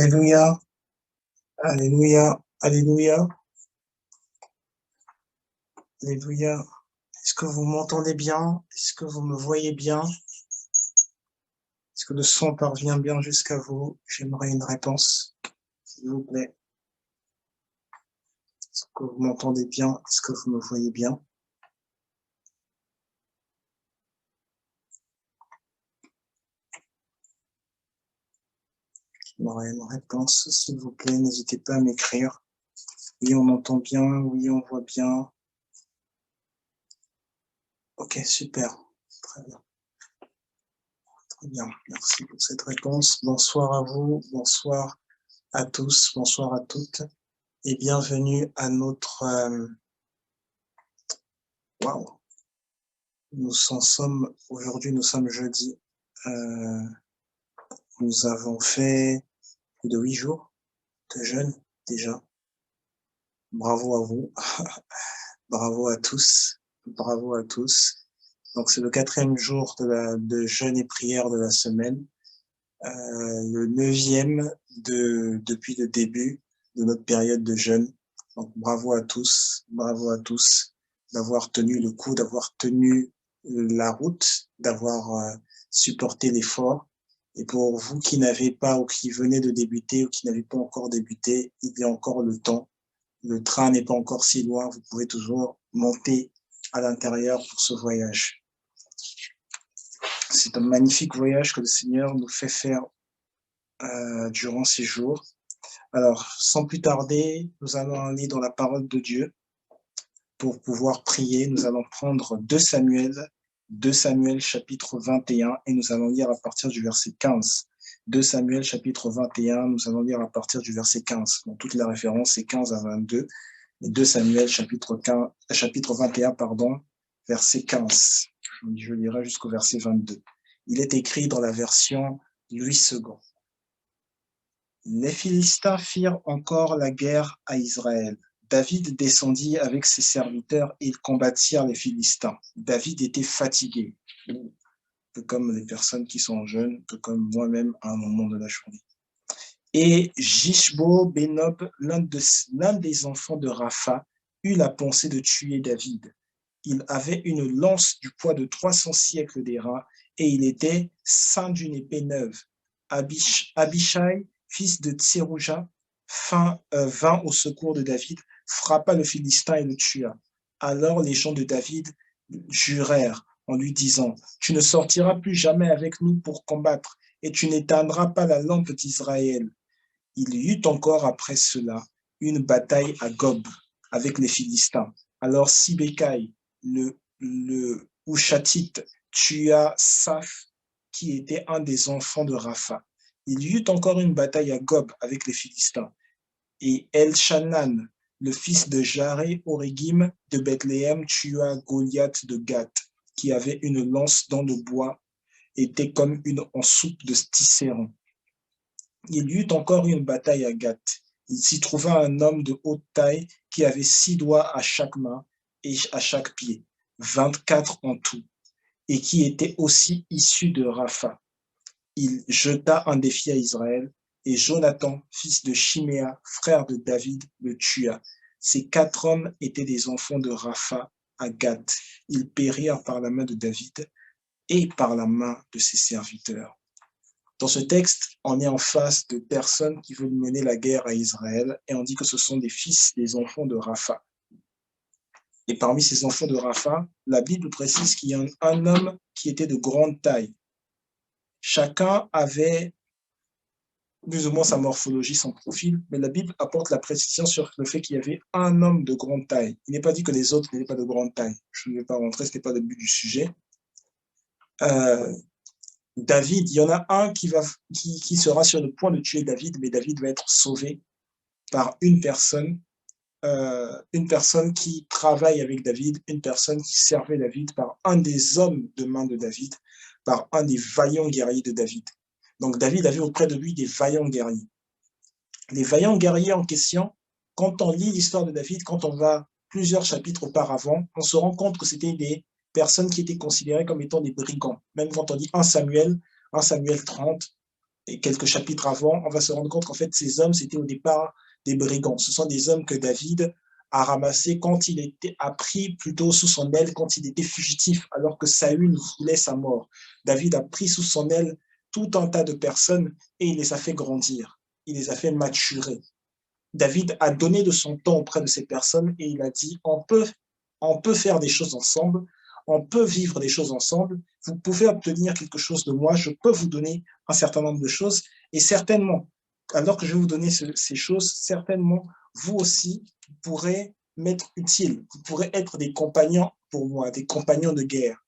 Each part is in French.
Alléluia, Alléluia, Alléluia, Alléluia. Est-ce que vous m'entendez bien? Est-ce que vous me voyez bien? Est-ce que le son parvient bien jusqu'à vous? J'aimerais une réponse, s'il vous plaît. Est-ce que vous m'entendez bien? Est-ce que vous me voyez bien? J'aimerais une réponse, s'il vous plaît. N'hésitez pas à m'écrire. Oui, on entend bien. Oui, on voit bien. Ok, super. Très bien. Très bien. Merci pour cette réponse. Bonsoir à vous. Bonsoir à tous. Bonsoir à toutes. Et bienvenue à notre... Waouh! Aujourd'hui, nous sommes jeudi. Nous avons fait plus de 8 jours de jeûne déjà. Bravo à vous. Bravo à tous. Bravo à tous. Donc, c'est le 4e jour de jeûne et prière de la semaine. Le 9e depuis le début de notre période de jeûne. Donc, bravo à tous d'avoir tenu le coup, d'avoir tenu la route, d'avoir supporté l'effort. Et pour vous qui n'avez pas ou qui venez de débuter ou qui n'avez pas encore débuté, il y a encore le temps. Le train n'est pas encore si loin, vous pouvez toujours monter à l'intérieur pour ce voyage. C'est un magnifique voyage que le Seigneur nous fait faire durant ces jours. Alors, sans plus tarder, nous allons aller dans la parole de Dieu pour pouvoir prier. Nous allons prendre 2 Samuel chapitre 21 et nous allons lire à partir du verset 15. 2 Samuel chapitre 21, nous allons lire à partir du verset 15. Donc, toute la référence est 15 à 22. Et 2 Samuel chapitre 21, verset 15. Je lirai jusqu'au verset 22. Il est écrit dans la version Louis II. Les Philistins firent encore la guerre à Israël. David descendit avec ses serviteurs et ils combattirent les Philistins. David était fatigué, un peu comme les personnes qui sont jeunes, un peu comme moi-même à un moment de la journée. Et Jishbo-Benob, l'un des enfants de Rapha, eut la pensée de tuer David. Il avait une lance du poids de 300 siècles d'airain et il était ceint d'une épée neuve. Abishai, fils de Tserouja, vint au secours de David, frappa le Philistin et le tua. Alors les gens de David jurèrent en lui disant, « Tu ne sortiras plus jamais avec nous pour combattre et tu n'éteindras pas la lampe d'Israël. » Il y eut encore après cela une bataille à Gob avec les Philistins. Alors Sibécaï, le Hushatite, tua Saph, qui était un des enfants de Rapha. Il y eut encore une bataille à Gob avec les Philistins. Et Elshanan, le fils de Jaré Orégim de Bethléem, tua Goliath de Gath, qui avait une lance dans le bois, était comme une en soupe de Tisséron. Il y eut encore une bataille à Gath. Il s'y trouva un homme de haute taille qui avait 6 doigts à chaque main et à chaque pied, 24 en tout, et qui était aussi issu de Rapha. Il jeta un défi à Israël, et Jonathan, fils de Chiméa, frère de David, le tua. Ces 4 hommes étaient des enfants de Rapha à Gath. Ils périrent par la main de David et par la main de ses serviteurs. Dans ce texte, on est en face de personnes qui veulent mener la guerre à Israël et on dit que ce sont des enfants de Rapha. Et parmi ces enfants de Rapha, la Bible précise qu'il y a un homme qui était de grande taille. Chacun avait plus ou moins sa morphologie, son profil, mais la Bible apporte la précision sur le fait qu'il y avait un homme de grande taille. Il n'est pas dit que les autres n'étaient pas de grande taille. Je ne vais pas rentrer, ce n'est pas le but du sujet. David, il y en a un qui sera sur le point de tuer David, mais David va être sauvé par une personne qui travaille avec David, une personne qui servait David, par un des hommes de main de David, par un des vaillants guerriers de David. Donc David avait auprès de lui des vaillants guerriers. Les vaillants guerriers en question, quand on lit l'histoire de David, quand on va plusieurs chapitres auparavant, on se rend compte que c'était des personnes qui étaient considérées comme étant des brigands. Même quand on dit 1 Samuel 30, et quelques chapitres avant, on va se rendre compte qu'en fait, ces hommes, c'était au départ des brigands. Ce sont des hommes que David a ramassés quand il était appris plutôt sous son aile, quand il était fugitif, alors que Saül voulait sa mort. David a pris sous son aile tout un tas de personnes et il les a fait grandir, il les a fait maturer. David a donné de son temps auprès de ces personnes et il a dit, on peut faire des choses ensemble, on peut vivre des choses ensemble, vous pouvez obtenir quelque chose de moi, je peux vous donner un certain nombre de choses et certainement, alors que je vais vous donner ces choses, certainement, vous aussi, vous pourrez m'être utile, vous pourrez être des compagnons pour moi, des compagnons de guerre.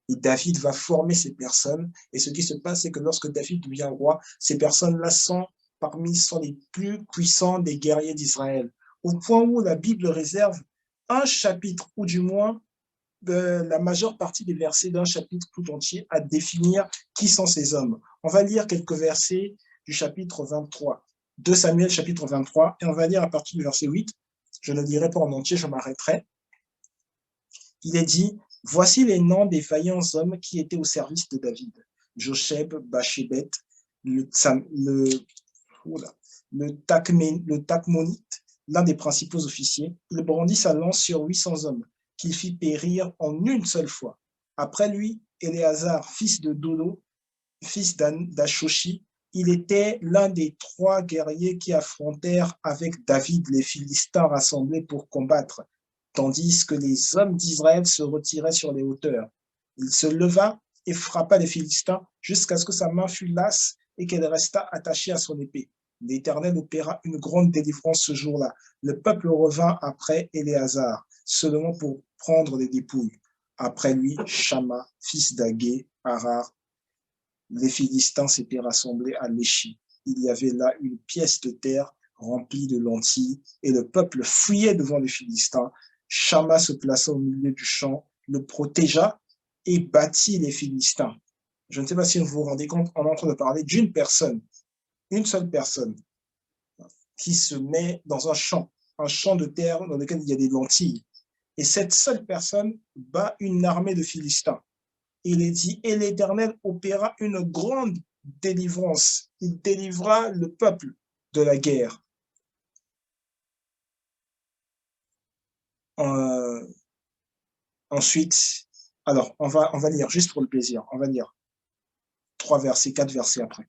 Et David va former ces personnes. Et ce qui se passe, c'est que lorsque David devient roi, ces personnes-là sont les plus puissants des guerriers d'Israël. Au point où la Bible réserve un chapitre, ou du moins la majeure partie des versets d'un chapitre tout entier à définir qui sont ces hommes. On va lire quelques versets du chapitre 23, de Samuel chapitre 23, et on va lire à partir du verset 8. Je ne lirai pas en entier, je m'arrêterai. Il est dit, voici les noms des vaillants hommes qui étaient au service de David. Josheb, Bachébet, le, le Takmonite, l'un des principaux officiers. Il brandit sa lance sur 800 hommes, qu'il fit périr en une seule fois. Après lui, Éléazar, fils de Dodo, fils d'Ashoshi, il était l'un des 3 guerriers qui affrontèrent avec David les Philistins rassemblés pour combattre, tandis que les hommes d'Israël se retiraient sur les hauteurs. Il se leva et frappa les Philistins jusqu'à ce que sa main fût lasse et qu'elle restât attachée à son épée. L'Éternel opéra une grande délivrance ce jour-là. Le peuple revint après Éléazar, seulement pour prendre les dépouilles. Après lui, Shama, fils d'Agé, Harar. Les Philistins s'étaient rassemblés à Léchi. Il y avait là une pièce de terre remplie de lentilles, et le peuple fuyait devant les Philistins. Shama se plaça au milieu du champ, le protégea et battit les Philistins. Je ne sais pas si vous vous rendez compte, on est en train de parler d'une personne, une seule personne, qui se met dans un champ de terre dans lequel il y a des lentilles. Et cette seule personne bat une armée de Philistins. Il est dit, et l'Éternel opéra une grande délivrance. Il délivra le peuple de la guerre. Ensuite, alors, on va lire, juste pour le plaisir, on va lire 3 versets, 4 versets après.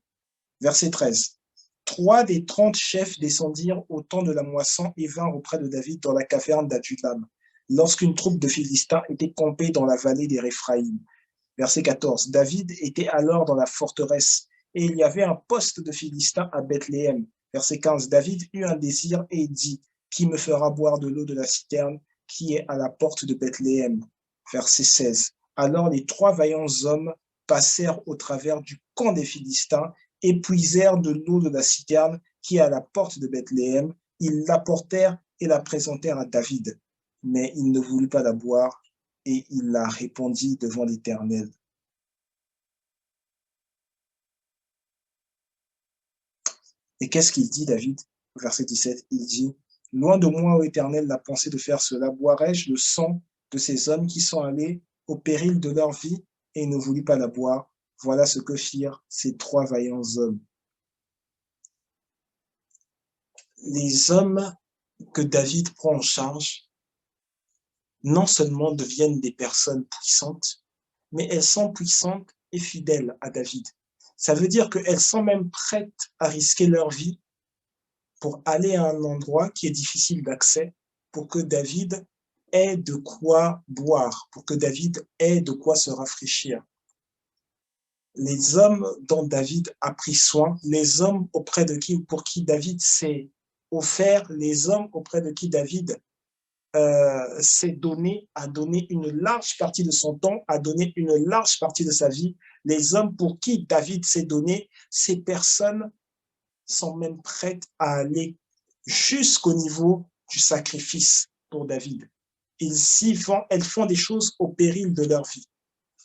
Verset 13. 3 des 30 chefs descendirent au temps de la moisson et vinrent auprès de David dans la caverne d'Adullam, lorsqu'une troupe de Philistins était campée dans la vallée des Réphraïm. Verset 14. David était alors dans la forteresse et il y avait un poste de Philistins à Bethléem. Verset 15. David eut un désir et il dit, qui me fera boire de l'eau de la citerne qui est à la porte de Bethléem. Verset 16. Alors les 3 vaillants hommes passèrent au travers du camp des Philistins et puisèrent de l'eau de la citerne qui est à la porte de Bethléem. Ils l'apportèrent et la présentèrent à David. Mais il ne voulut pas la boire et il la répandit devant l'Éternel. Et qu'est-ce qu'il dit, David? Verset 17, il dit, loin de moi, ô Éternel, la pensée de faire cela. Boirai-je le sang de ces hommes qui sont allés au péril de leur vie et ne voulut pas la boire? Voilà ce que firent ces 3 vaillants hommes. Les hommes que David prend en charge, non seulement deviennent des personnes puissantes, mais elles sont puissantes et fidèles à David. Ça veut dire qu'elles sont même prêtes à risquer leur vie pour aller à un endroit qui est difficile d'accès, pour que David ait de quoi boire, pour que David ait de quoi se rafraîchir. Les hommes dont David a pris soin, les hommes auprès de qui, pour qui David s'est offert, les hommes auprès de qui David s'est donné, a donné une large partie de son temps, a donné une large partie de sa vie. Les hommes pour qui David s'est donné, ces personnes sont même prêtes à aller jusqu'au niveau du sacrifice pour David. Elles font des choses au péril de leur vie.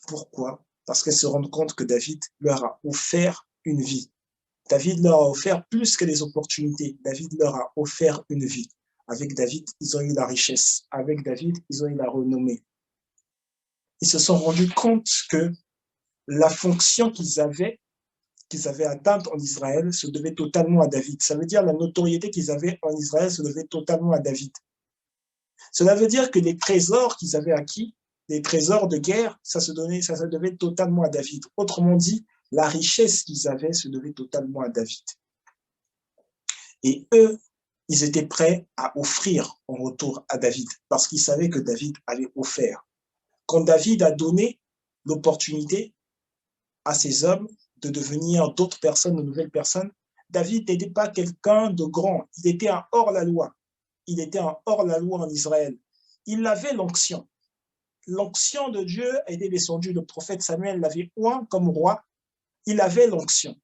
Pourquoi? Parce qu'elles se rendent compte que David leur a offert une vie. David leur a offert plus que les opportunités. David leur a offert une vie. Avec David, ils ont eu la richesse. Avec David, ils ont eu la renommée. Ils se sont rendus compte que la fonction qu'ils avaient qu'ils avaient atteinte en Israël se devait totalement à David. Ça veut dire la notoriété qu'ils avaient en Israël se devait totalement à David. Cela veut dire que les trésors qu'ils avaient acquis, les trésors de guerre, ça se devait totalement à David. Autrement dit, la richesse qu'ils avaient se devait totalement à David. Et eux, ils étaient prêts à offrir en retour à David, parce qu'ils savaient que David avait offert. Quand David a donné l'opportunité à ces hommes de devenir d'autres personnes, de nouvelles personnes, David n'était pas quelqu'un de grand, il était un hors-la-loi. Il était un hors-la-loi en Israël. Il avait l'onction. L'onction de Dieu était descendue. Le prophète Samuel l'avait oint comme roi. Il avait l'onction.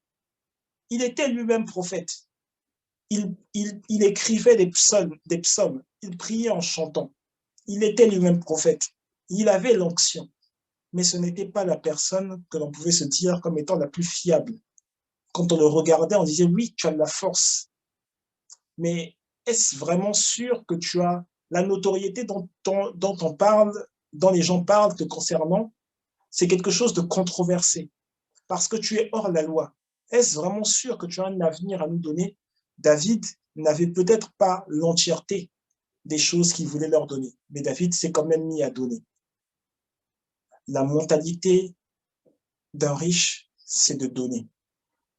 Il était lui-même prophète. Il écrivait des psaumes. Il priait en chantant. Il était lui-même prophète. Il avait l'onction. Mais ce n'était pas la personne que l'on pouvait se dire comme étant la plus fiable. Quand on le regardait, on disait, oui, tu as de la force. Mais est-ce vraiment sûr que tu as la notoriété dont on parle, dont les gens parlent te concernant? C'est quelque chose de controversé, parce que tu es hors la loi. Est-ce vraiment sûr que tu as un avenir à nous donner? David n'avait peut-être pas l'entièreté des choses qu'il voulait leur donner, mais David s'est quand même mis à donner. La mentalité d'un riche, c'est de donner.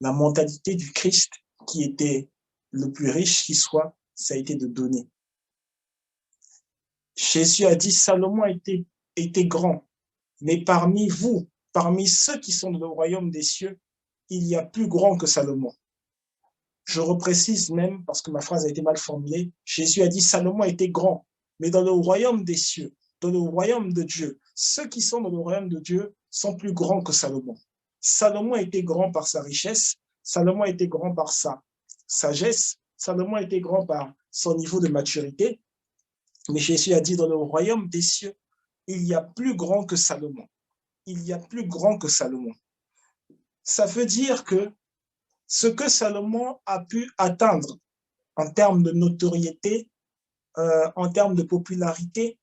La mentalité du Christ, qui était le plus riche qui soit, ça a été de donner. Jésus a dit, Salomon était grand, mais parmi vous, parmi ceux qui sont dans le royaume des cieux, il y a plus grand que Salomon. Je reprécise même, parce que ma phrase a été mal formulée, Jésus a dit, Salomon était grand, mais dans le royaume des cieux, dans le royaume de Dieu, ceux qui sont dans le royaume de Dieu sont plus grands que Salomon. Salomon était grand par sa richesse, Salomon était grand par sa sagesse, Salomon était grand par son niveau de maturité, mais Jésus a dit, dans le royaume des cieux, il y a plus grand que Salomon. Il y a plus grand que Salomon. Ça veut dire que ce que Salomon a pu atteindre en termes de notoriété, en termes de popularité,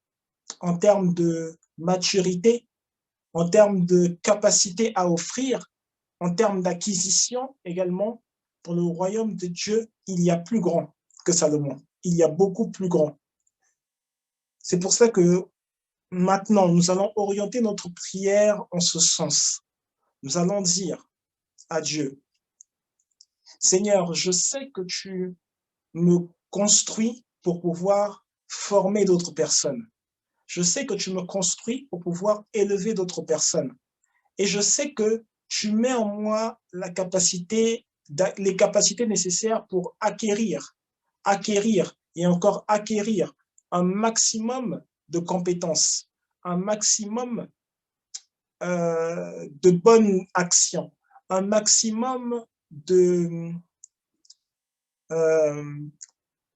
en termes de maturité, en termes de capacité à offrir, en termes d'acquisition également, pour le royaume de Dieu, il y a plus grand que Salomon. Il y a beaucoup plus grand. C'est pour ça que maintenant, nous allons orienter notre prière en ce sens. Nous allons dire à Dieu, Seigneur, je sais que tu me construis pour pouvoir former d'autres personnes. Je sais que tu me construis pour pouvoir élever d'autres personnes. Et je sais que tu mets en moi les capacités nécessaires pour acquérir et encore acquérir un maximum de compétences, un maximum de bonnes actions, un maximum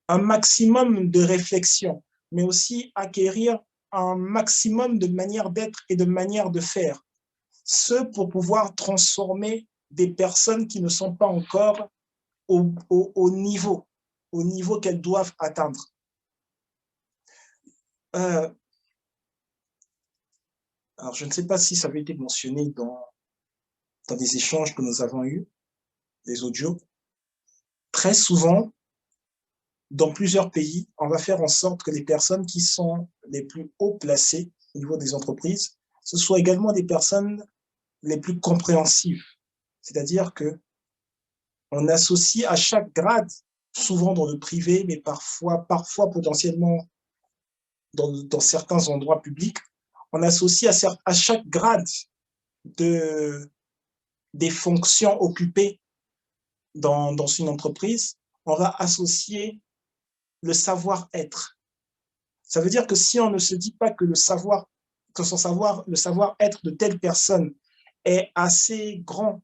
un maximum de réflexion, mais aussi acquérir un maximum de manières d'être et de manières de faire. Ce pour pouvoir transformer des personnes qui ne sont pas encore au niveau qu'elles doivent atteindre. Alors, je ne sais pas si ça avait été mentionné dans des échanges que nous avons eus, les audios. Très souvent, dans plusieurs pays, on va faire en sorte que les personnes qui sont les plus haut placées au niveau des entreprises, ce soient également des personnes les plus compréhensives. C'est-à-dire que on associe à chaque grade, souvent dans le privé, mais parfois potentiellement dans certains endroits publics, on associe à chaque grade des fonctions occupées dans une entreprise, on va associer le savoir-être. Ça veut dire que si on ne se dit pas que le savoir-être de telle personne est assez grand,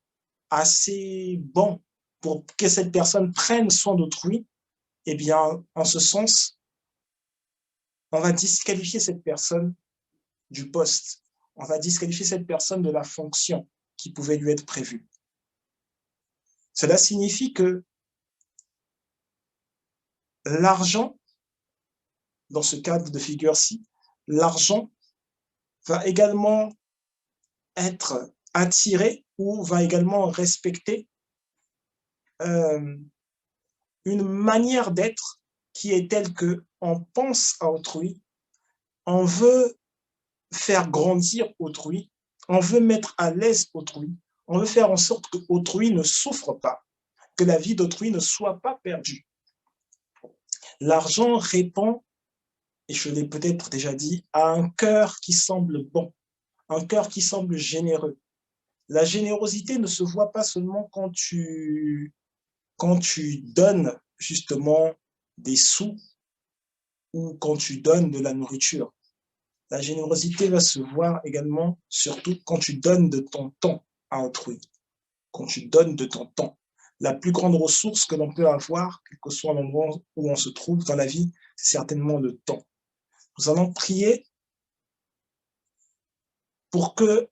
assez bon pour que cette personne prenne soin d'autrui, eh bien, en ce sens, on va disqualifier cette personne du poste. On va disqualifier cette personne de la fonction qui pouvait lui être prévue. Cela signifie que l'argent, dans ce cadre de figure-ci, l'argent va également être attiré ou va également respecter une manière d'être qui est telle que on pense à autrui, on veut faire grandir autrui, on veut mettre à l'aise autrui, on veut faire en sorte que autrui ne souffre pas, que la vie d'autrui ne soit pas perdue. L'argent répond, et je l'ai peut-être déjà dit, à un cœur qui semble bon, un cœur qui semble généreux. La générosité ne se voit pas seulement quand tu donnes justement des sous ou quand tu donnes de la nourriture. La générosité va se voir également, surtout quand tu donnes de ton temps à autrui, quand tu donnes de ton temps. La plus grande ressource que l'on peut avoir, quel que soit l'endroit où on se trouve dans la vie, c'est certainement le temps. Nous allons prier pour que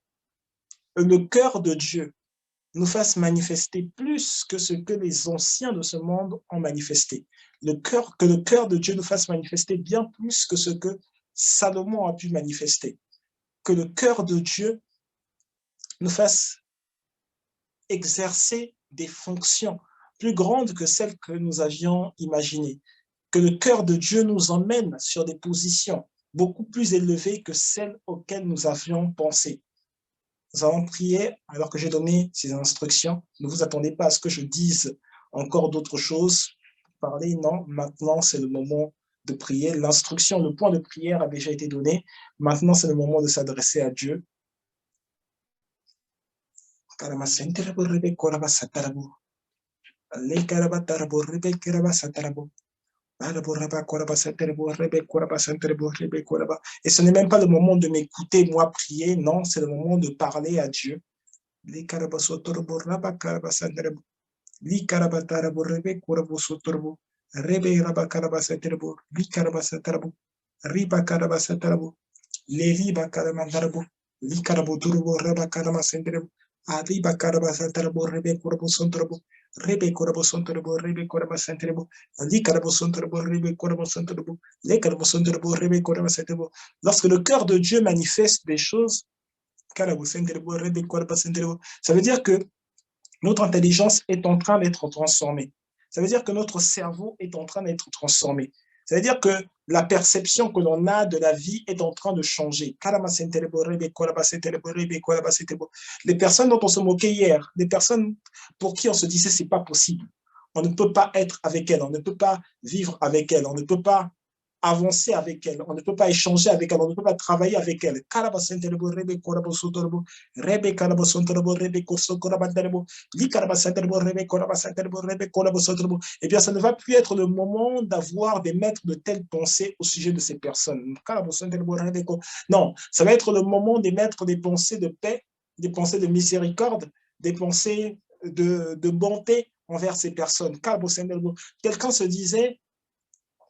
le cœur de Dieu nous fasse manifester plus que ce que les anciens de ce monde ont manifesté. Que le cœur de Dieu nous fasse manifester bien plus que ce que Salomon a pu manifester. Que le cœur de Dieu nous fasse exercer des fonctions plus grandes que celles que nous avions imaginées. Que le cœur de Dieu nous emmène sur des positions beaucoup plus élevées que celles auxquelles nous avions pensé. Nous allons prier alors que j'ai donné ces instructions. Ne vous attendez pas à ce que je dise encore d'autres choses. Parler, non. Maintenant, c'est le moment de prier. L'instruction, le point de prière a déjà été donné. Maintenant, c'est le moment de s'adresser à Dieu. Et ce n'est même pas le moment de m'écouter, moi, prier. Non, c'est le moment de parler à Dieu. Arriba caraba santarabo rebe corabo santarabo rebe corabo santarabo rebe coraba santarabo ali carabo santarabo rebe corabo santarabo le carabo santarabo rebe coraba santarabo. Lorsque le cœur de Dieu manifeste des choses, carabo santarabo rebe coraba santarabo, ça veut dire que notre intelligence est en train d'être transformée. Ça veut dire que notre cerveau est en train d'être transformé. Ça veut dire que la perception que l'on a de la vie est en train de changer. Les personnes dont on se moquait hier, les personnes pour qui on se disait c'est pas possible, on ne peut pas être avec elles, on ne peut pas vivre avec elles, on ne peut pas avancer avec elles, on ne peut pas échanger avec elles, on ne peut pas travailler avec elles. Eh bien, ça ne va plus être le moment d'avoir, d'émettre de telles pensées au sujet de ces personnes. Non, ça va être le moment d'émettre des pensées de paix, des pensées de miséricorde, des pensées de bonté envers ces personnes. Quelqu'un se disait,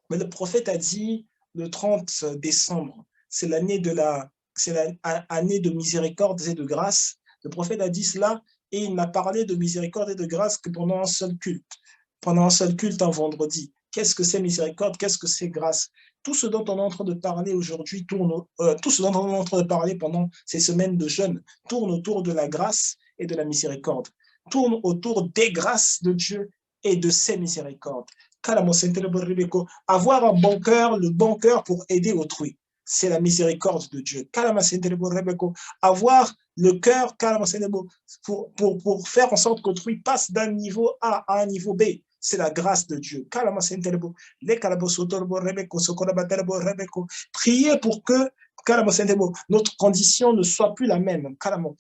mais le prophète a dit le 30 décembre, c'est l'année de miséricorde et de grâce. Le prophète a dit cela et il n'a parlé de miséricorde et de grâce que pendant un seul culte. Pendant un seul culte, un vendredi. Qu'est-ce que c'est miséricorde? Qu'est-ce que c'est grâce? Tout ce dont on est en train de parler aujourd'hui tout ce dont on est en train de parler pendant ces semaines de jeûne tourne autour de la grâce et de la miséricorde. Tourne autour des grâces de Dieu et de ses miséricordes. Avoir un bon cœur, le bon cœur pour aider autrui, c'est la miséricorde de Dieu. Avoir le cœur pour faire en sorte qu'autrui passe d'un niveau A à un niveau B, c'est la grâce de Dieu. Priez pour que notre condition ne soit plus la même.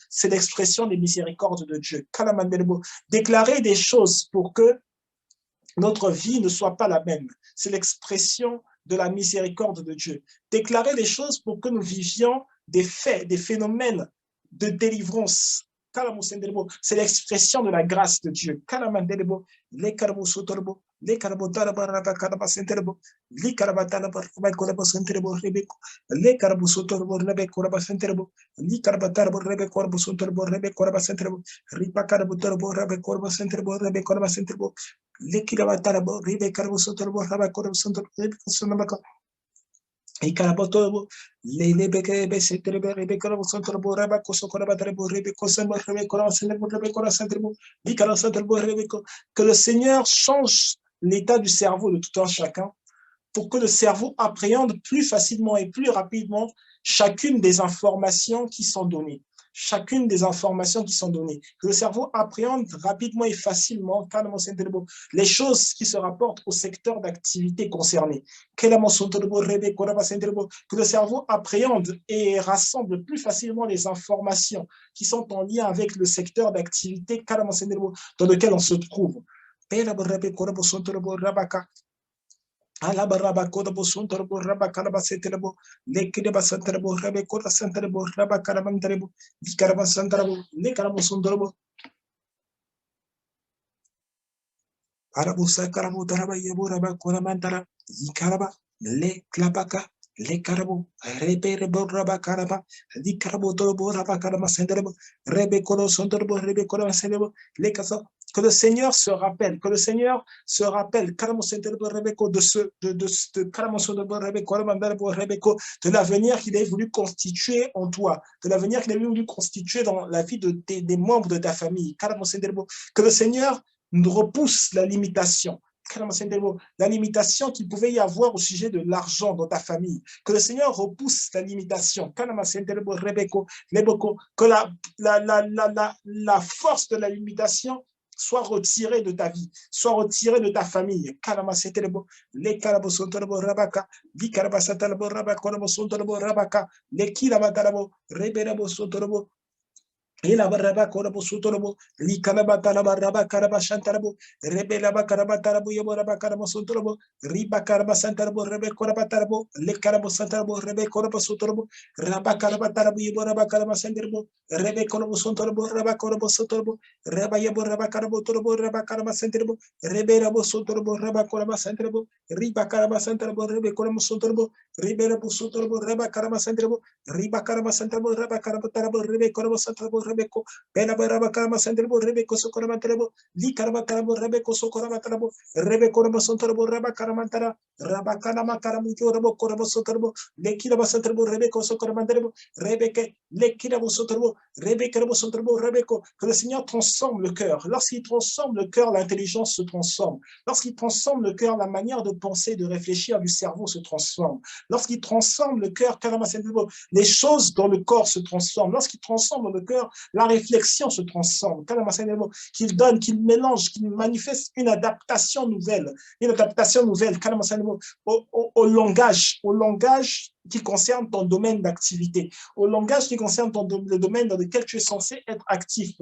C'est l'expression des miséricordes de Dieu. Déclarer des choses pour que notre vie ne soit pas la même. C'est l'expression de la miséricorde de Dieu. Déclarer des choses pour que nous vivions des faits, des phénomènes de délivrance. C'est l'expression de la grâce de Dieu. Et Karabotobo, les Lebeke, Setrebe, Rebecca, Santrebo, Rabaco, Socorabatrebo, Rebeco, Sambo, Rebeco, Santrebo, Rebeco, Santrebo, Licaro, Santrebo, Rebeco, que le Seigneur change l'état du cerveau de tout un chacun pour que le cerveau appréhende plus facilement et plus rapidement chacune des informations qui sont données. Chacune des informations qui sont données. Que le cerveau appréhende rapidement et facilement les choses qui se rapportent au secteur d'activité concerné. Que le cerveau appréhende et rassemble plus facilement les informations qui sont en lien avec le secteur d'activité dans lequel on se trouve. Alabaraba Kodobo Suntarbo Rabakaraba Setelebo, Lekidaba Santarabo, Rebekota Santarabo, Rabakarabantarebo, Vikaraba Santarabo, Lekarabo Sundarabo, Arabusa Karabo Taraba Yaburaba Koramantara, Yikaraba, Le Klapaka, Le Karabo, Reberebo Rabakaraba, Likarabo Torobo Rabakarama Santarabo, Rebekoro Sundarbo, Rebekora Santarabo, Lekasa. Que le Seigneur se rappelle, que le Seigneur se rappelle de l'avenir qu'il a voulu constituer en toi, de l'avenir qu'il a voulu constituer dans la vie des membres de ta famille. Que le Seigneur repousse la limitation. La limitation qu'il pouvait y avoir au sujet de l'argent dans ta famille. Que le Seigneur repousse la limitation. Que la force de la limitation soit retiré de ta vie, soit retiré de ta famille. Les Karabosotorabo Rabaka, les Karabasatalabo Rabaka, Rabaka, les Kilabatalabo, Reberabo Sotorabo. Et la baraba korabo sutorobo, li kalaba talaba raba karaba shantarabo, rebe laba karaba tarabo yobo raba karabo sutorobo, riba karaba santarabo, rebe koraba tarabo, le karabo santarabo, rebe korabo sutorobo, raba karaba tarabo yobo raba karaba santarabo, rebe korabo sutorobo, raba korabo sutorobo, raba yobo raba karabo torobo, raba karaba santarabo, rebe rabo sutorobo, raba koraba santarabo, riba karaba santarabo, rebe korabo sutorobo, rebe rabo sutorobo, raba karaba santarabo, riba karaba santarabo, raba karaba tarabo, rebe korabo santarabo, Rebeco, Benabaraba Karama Sanderbo, Rebeco Socoramantarabo, Li Carabatarabo, Rebeco Socoramantarabo, Rebeco Ramasontarabo, Rabacaramantara, Rabacanama Caramujo, Rabo Corabo Sotarbo, Lekiraba Santarbo, Rebeco Socoramantarabo, Rebeke, Lekirabo Sotarbo, Rebecca Sotarbo, Rebeco, que le Seigneur transforme le cœur. Lorsqu'il transforme le cœur, l'intelligence se transforme. Lorsqu'il transforme le cœur, la manière de penser, de réfléchir du cerveau se transforme. Lorsqu'il transforme le cœur, les choses dans le corps se transforment. Lorsqu'il transforme le cœur, la réflexion se transforme. Qu'il donne, qu'il mélange, qu'il manifeste une adaptation nouvelle au langage qui concerne ton domaine d'activité, au langage qui concerne le domaine dans lequel tu es censé être actif.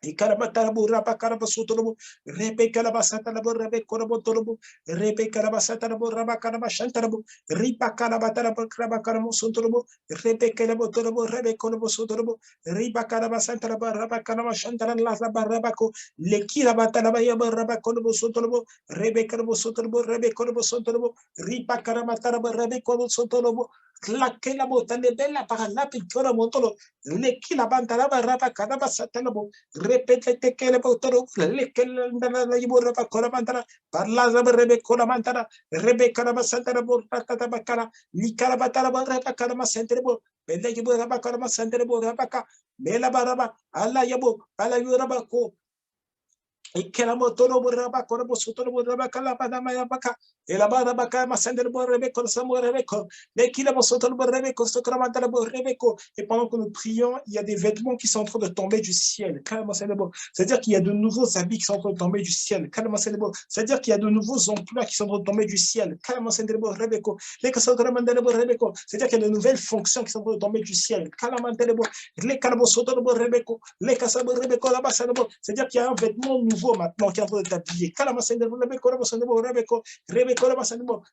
Et Karabatarabo, Rabakaraba Sotorobo, Rebe Kalabasatarabo, Rebe Korabotorobo, Rebe Kalabasatarabo, Rabakaraba Shantarabo, Ripa Kalabatarabo, Rabakaramo Sotorobo, Rebe Kalabotorobo, Rebe Korabo Sotorobo, Riba Kalabasantaraba, Rabakarama Shantaran Rabako, Lekirabataraba Rabakonobo Sotorobo, Rebe Karabo Sotorobo, Rebe Korabo Sotorobo, Ripa Karabataraba, Rebe Korabo Sotorobo, Claquela Botane Bella Parana Picora Motolo, Lekilabantara Rabakaraba Satanabo, Repete que le botoro, le que la yibura para mantara, parla rebe cola mantara, rebe caraba santara borrata tabacara, ni carabatara barrata carama centrebo, bella yibura carama centrebo rabaca, bela baraba, alla yabo, alla yurabaco. Y que la motora borraba con el sotoro borraba la panama yabaca, el abarabaca masender borrebeco, samo rebeco, les kilamos sotoro borrebeco, socramantara borrebeco. Et pendant que nous prions, il y a des vêtements qui sont en train de tomber du ciel. C'est-à-dire qu'il y a de nouveaux habits qui sont en train de tomber du ciel. C'est-à-dire qu'il y a de nouveaux emplois qui sont en train de tomber du ciel. C'est-à-dire qu'il y a de nouvelles fonctions qui sont en train de tomber du ciel. C'est-à-dire qu'il y a un vêtement nouveau maintenant qui est en train de t'habiller.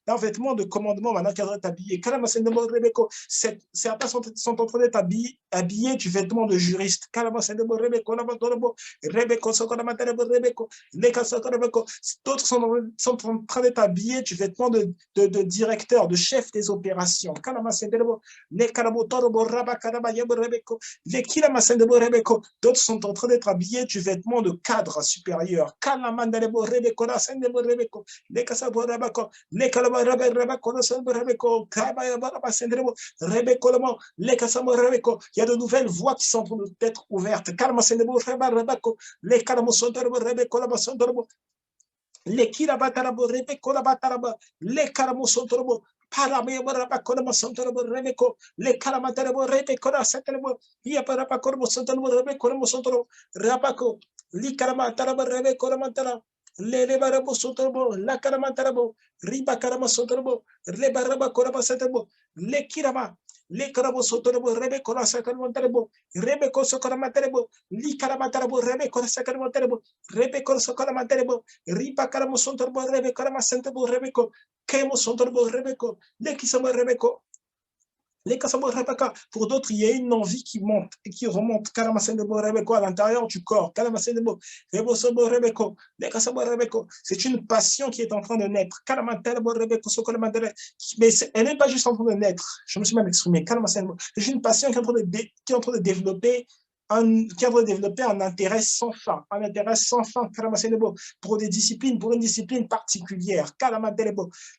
Un vêtement de commandement maintenant qui est en train de t'habiller. Certains sont en train d'être habillés du vêtement de juriste. D'autres sont en train d'être habillés du vêtement de directeur, de chef des opérations. D'autres sont en train d'être habillés du vêtement de cadre supérieur. supérieur. Kalamandelebo rebeko la sendebo rebeko. Les kasabo rabako. Les kalabo rebeko la sendebo rebeko. Kabayaba sendebo rebeko lamo. Les kasabo rebeko. Il y a de nouvelles voies qui sont en train d'être ouvertes. Kalama sendebo rebeko. Les kalamo sondebo rebeko la sondebo. Les kirabatarabo rebeko la bataraba. Les kalamo sondebo. Les calamatabo rebeko satalabo ya para pacorbo santalabo rebeko santalo rabako li calamatabo rebeko mantala le rebarabo santalo la calamatabo riba carama santalo le baraba coraba satalabo le kirama le carabo santalo rebeko satalabo rebeko sokaramatabo li calamatabo rebeko satalabo rebeko sokaramatabo riba caramo santalo rebeko santalo rebeko Kemo santalo rebeko les qui sont rebeko. Pour d'autres, il y a une envie qui monte et qui remonte à l'intérieur du corps. C'est une passion qui est en train de naître. Mais elle n'est pas juste en train de naître. Je me suis mal exprimé. C'est une passion qui est en train de développer un intérêt sans fin, pour des disciplines, pour une discipline particulière.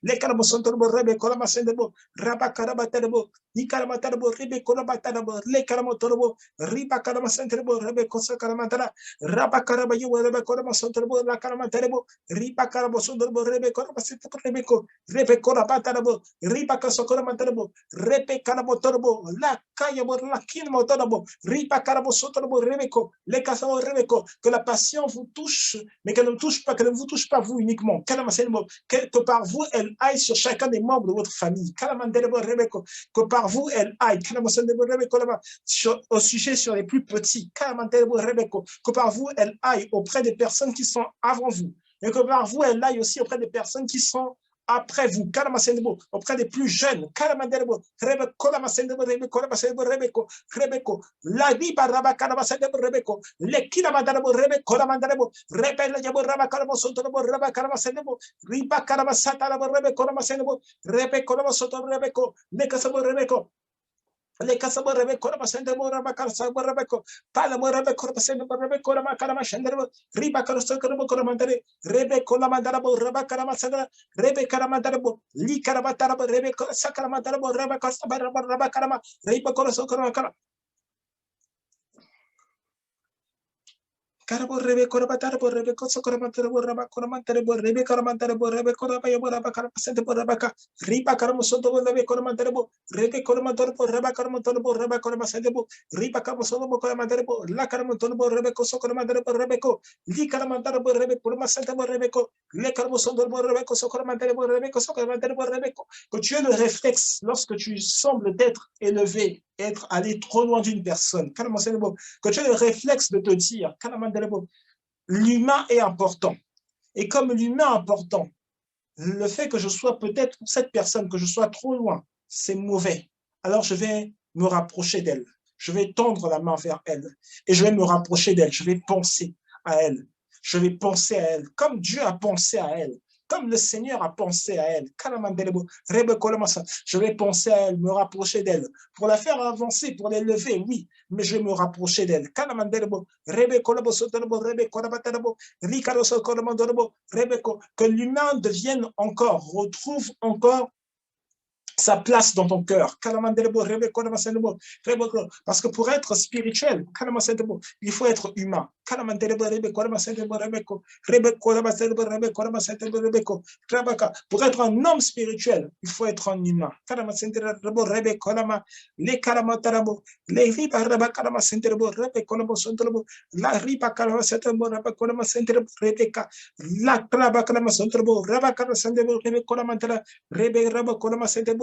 Les Kalamasantabo, Rebe, Kolamasendebo, Rabakarabatarabo, Nikaramatabo, Rebe, Kolabatarabo, Les Kalamatorobo, Riba Kalamasantabo, Rebe, Kosakaramantara, Rabakarabayo, Rebe, Kolamasantabo, La Karamatabo, Riba Karabosondabo, Rebe, Kolamasantabo, Rebeko, Rebe, Kolabatarabo, Riba Kasokoramatabo, Rebe, Kalamotorbo, La Kayabo, La Kinmotorbo, Riba Karabosondabo, Rebeko, Les Kasamo, Rebeko, que la passion vous touche, mais qu'elle ne touche pas, qu'elle ne vous touche pas vous uniquement, que par vous, elle aille sur chacun des membres de votre famille. Que par vous, elle aille. Au sujet sur les plus petits. Que par vous, elle aille auprès des personnes qui sont avant vous. Et que par vous, elle aille aussi auprès des personnes qui sont après vous, auprès des plus jeunes, la vie par Rabba Karamasendebo Rebeko, les Kinamandarebo Rebeko, Ramandarebo, Rebel Yabo Rabba Karamasotabo Rabba Karamasendebo, Riba Karamasata Rebeko Ramasendebo, Rebeko Ramasoto Rebeko, Nekasabo Rebeko. Les Casabo Rebeko, Ramasendebo, Rabakasabo Rebeko, Palamo Rebeko, Ramasendebo, Rebeko, Ramakarama Riba Karosoko Ramandare, Rebeko Lamandarabo, Rabakaramasandra, Rebeka Ramandarabo, Li Karabatarabo, Rebeko, Sakaramandarabo, Rabakarama, Riba Korosoko Ramakara. Carabo Rebeko Rabatarabo, Rebeko Sokoramantarabo, Rabakoramantarabo, Rebeka Ramantarabo, Rebeko Rabayabo, Rabakaramasendebo, Rabaka, Riba Karamosoto, Rebeko Ramantarabo, Rebeko Ramantarabo, Rabakaramantarabo, Rabakaramasendebo, Riba Karamosoto, Karamantarabo, La Karamantarabo, Rebeko Sokoramantarabo, Rebeko, Li Karamantarabo, Rebeko Ramasendebo, Rebeko, Le Karamosoto, Rebeko Sokoramantarabo, Rebeko Sokoramantarabo, Rebeko, que tu aies le réflexe lorsque tu sembles d'être élevé, être allé trop loin d'une personne, que tu aies le réflexe de te dire, l'humain est important. Et comme l'humain est important, le fait que je sois peut-être pour cette personne, que je sois trop loin, c'est mauvais. Alors je vais me rapprocher d'elle. Je vais tendre la main vers elle. Et je vais me rapprocher d'elle. Je vais penser à elle. Je vais penser à elle. Comme Dieu a pensé à elle. Comme le Seigneur a pensé à elle. Je vais penser à elle, me rapprocher d'elle. Pour la faire avancer, pour l'élever, oui. Mais je vais me rapprocher d'elle. Que l'humain devienne encore, retrouve encore sa place dans ton cœur. Parce que pour être spirituel, il faut être humain. Pour être un homme spirituel, il faut être un humain.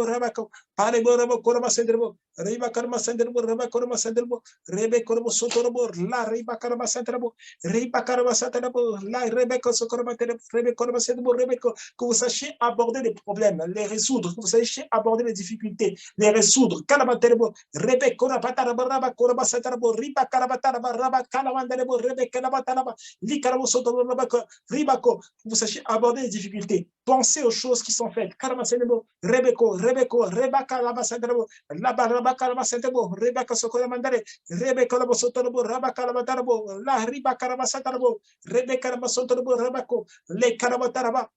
Rabako, Pareborabo, Korama Senderbo, Riba Karma Senderbo, Reba Korama Senderbo, Rebe Korbo Sotorobo, La Riba Karma Senderbo, Riba Karma Senderbo, La Rebeko Sokorama Rebe Korama Senderbo, Rebeko, que vous sachiez aborder les problèmes, les résoudre, que vous sachiez aborder les difficultés, les résoudre. Kalamanderbo, Rebe Korabataraba, Raba Korama Senderbo, Riba Karabataraba, Raba Kalamanderbo, Rebe Karabataraba, Li Karamo Sotorobo, Ribako, que vous sachiez aborder les difficultés. Pensez aux choses qui sont faites. Karama Senderbo, Rebeko, Rebeko, Rebaka Labasandarabo, Labarabaka Labasandarabo, Rebeka Sokoramandare, Rebeka Labasotorabo, Rabaka Labatarabo, La Ribaka Labasatarabo, Rebeka Labasotorabo, Rabako, Le Karabataraba.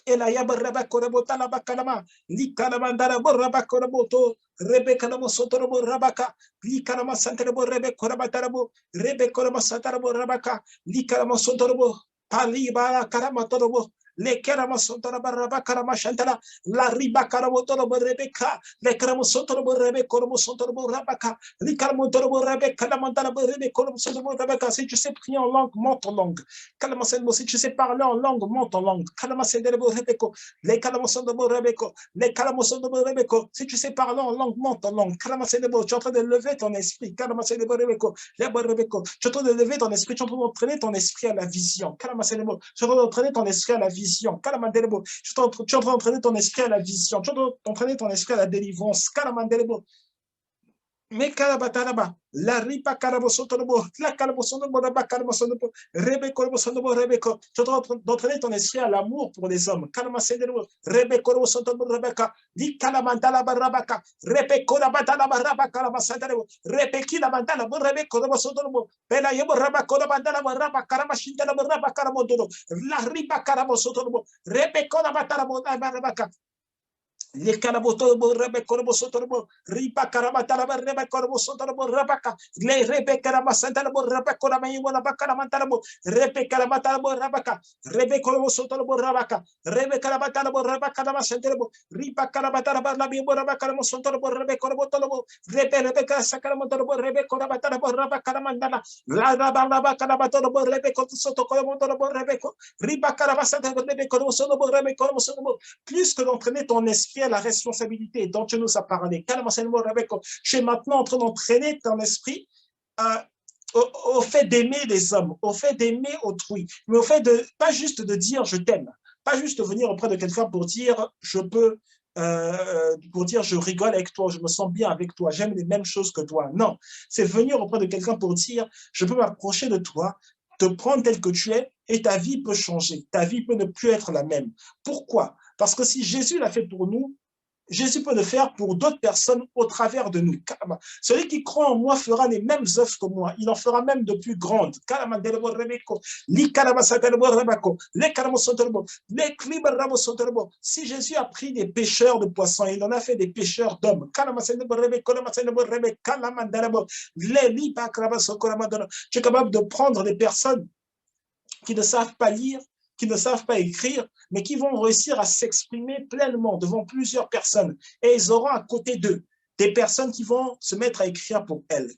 Ela yaba rabako rabota la bakalama, li kalamandara bo rabako raboto, Rebeka la mosotorobo rabaka, li kalama santarabo rebeko rabatarabo, Rebeko la masatarabo rabaka, li kalama sotorobo, pali bara karamatorobo, le karama sotoraba rabaka ramashantara, la riba karamotorobo rebeka, le karamosotorobo rebeko sotorobo rabaka, li karamotorobo rebeka la mandara rebeko sotorobo rabaka. Si tu sais prier en langue, monte en langue. Si tu sais parler en langue, monte en langue. Si tu sais parler en langue, monte en langue. Tu es en train de lever ton esprit. Tu es en train de lever ton esprit. Tu es en train d'entraîner ton esprit à la vision. Tu es en train d'entraîner ton esprit à la vision. Tu es en train d'entraîner ton esprit à la vision. Tu es en train d'entraîner ton esprit à la délivrance. Mais Karabataraba, la ripa Karabosotobo, la Karabosonobo, Raba Karabosonobo, Rebeko, Rebeko, tu es en train d'entraîner ton esprit à l'amour pour les hommes. Kalamasenebo, Rebeko, Sotobo, Rebeka, Di Kalamantala Barabaka, Rebeko, Rabatala Barabaka, Ramasandarebo, Repeki, la Mantala, Rebeko, Sotobo, Pela Yebo, Rabako, Rabandala, Rabakaramashindala, Rabakaramodono, la ripa Karabosotobo, Rebeko, Rabatala, Barabaka. Les calabotobo, rebekorobo sotorobo, ripa carabatalaba, rebekorobo sotorobo, rabaka, les rebekarabasantalabo, rebekoramayimo, rabakaramantalabo, rebekarabatalabo, rabaka, rebekorobo sotorobo, rabaka, rebekarabatalabo, rabakarabasantalabo, ripa carabatalaba, labimo, rabakaramo sotorobo, rebekorobo, rebekarasakaramo, rebekorabatalabo, rabakaramandala, la rabakarabatorobo, rebekotosotokorobo, rebeko, ripa carabasantalabo, rebekorobo sotorobo, rebekorobo sotorobo. Plus que d'entraîner ton esprit à la responsabilité dont tu nous as parlé. Tu es maintenant en train d'entraîner ton esprit au fait d'aimer les hommes, au fait d'aimer autrui, mais au fait de, pas juste de dire je t'aime, pas juste de venir auprès de quelqu'un pour dire je peux, pour dire je rigole avec toi, je me sens bien avec toi, j'aime les mêmes choses que toi. Non, c'est venir auprès de quelqu'un pour dire je peux m'approcher de toi, te prendre tel que tu es et ta vie peut changer, ta vie peut ne plus être la même. Pourquoi? Parce que si Jésus l'a fait pour nous, Jésus peut le faire pour d'autres personnes au travers de nous. Celui qui croit en moi fera les mêmes œuvres que moi. Il en fera même de plus grandes. Si Jésus a pris des pêcheurs de poissons, il en a fait des pêcheurs d'hommes. Tu es capable de prendre des personnes qui ne savent pas lire, qui ne savent pas écrire, mais qui vont réussir à s'exprimer pleinement devant plusieurs personnes. Et ils auront à côté d'eux des personnes qui vont se mettre à écrire pour elles.